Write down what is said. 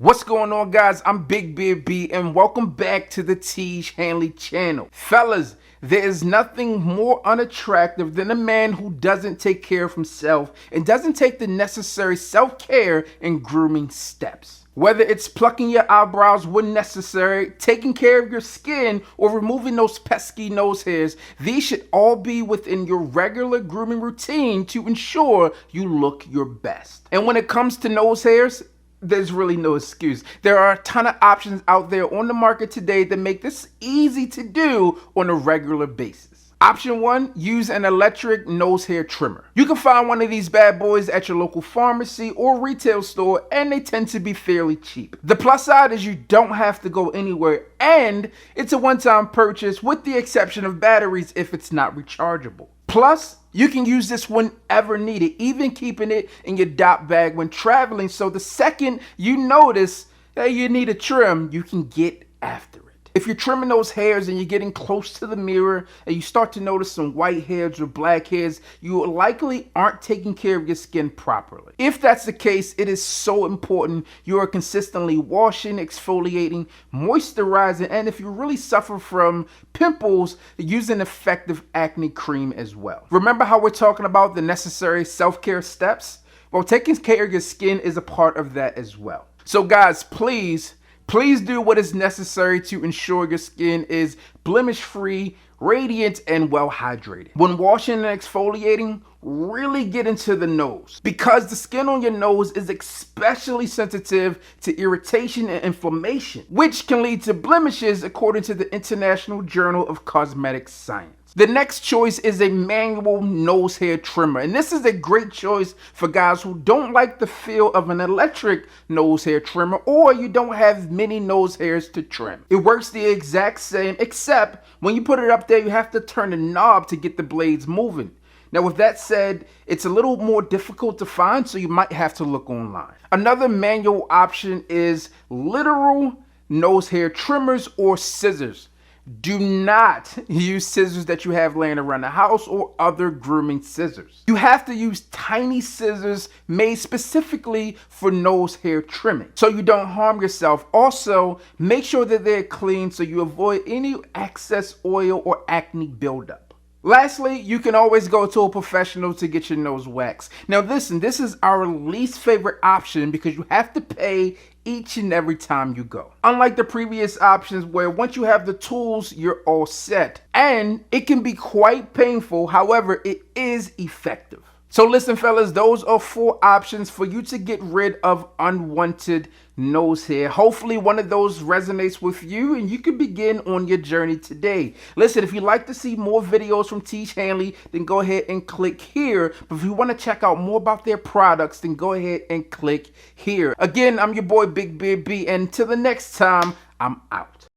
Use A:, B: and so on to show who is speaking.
A: What's going on, guys? I'm Big Beard B and welcome back to the Tej Hanley channel. Fellas, there is nothing more unattractive than a man who doesn't take care of himself and doesn't take the necessary self-care and grooming steps. Whether it's plucking your eyebrows when necessary, taking care of your skin, or removing those pesky nose hairs, these should all be within your regular grooming routine to ensure you look your best. And when it comes to nose hairs, there's really no excuse. There are a ton of options out there on the market today that make this easy to do on a regular basis. Option 1, use an electric nose hair trimmer. You can find one of these bad boys at your local pharmacy or retail store, and they tend to be fairly cheap. The plus side is you don't have to go anywhere, and it's a one-time purchase with the exception of batteries if it's not rechargeable. Plus, you can use this whenever needed, even keeping it in your dop bag when traveling, so the second you notice that you need a trim, you can get after it. If you're trimming those hairs and you're getting close to the mirror and you start to notice some white hairs or black hairs, you likely aren't taking care of your skin properly. If that's the case, it is so important you are consistently washing, exfoliating, moisturizing, and if you really suffer from pimples, use an effective acne cream as well. Remember how we're talking about the necessary self-care steps? Well, taking care of your skin is a part of that as well. So guys, please do what is necessary to ensure your skin is blemish-free, radiant, and well hydrated. When washing and exfoliating, really get into the nose because the skin on your nose is especially sensitive to irritation and inflammation, which can lead to blemishes according to the International Journal of Cosmetic Science. The next choice is a manual nose hair trimmer, and this is a great choice for guys who don't like the feel of an electric nose hair trimmer, or you don't have many nose hairs to trim. It works the exact same, except when you put it up there, you have to turn the knob to get the blades moving. Now, with that said, it's a little more difficult to find, so you might have to look online. Another manual option is literal nose hair trimmers or scissors. Do not use scissors that you have laying around the house or other grooming scissors. You have to use tiny scissors made specifically for nose hair trimming so you don't harm yourself. Also, make sure that they're clean so you avoid any excess oil or acne buildup. Lastly, you can always go to a professional to get your nose waxed. Now listen, this is our least favorite option because you have to pay each and every time you go. Unlike the previous options where once you have the tools, you're all set. And it can be quite painful, however, it is effective. So listen, fellas, those are 4 options for you to get rid of unwanted nose hair. Hopefully one of those resonates with you and you can begin on your journey today. Listen, if you'd like to see more videos from Tej Hanley, then go ahead and click here. But if you want to check out more about their products, then go ahead and click here. Again, I'm your boy Big Beard B, and till the next time, I'm out.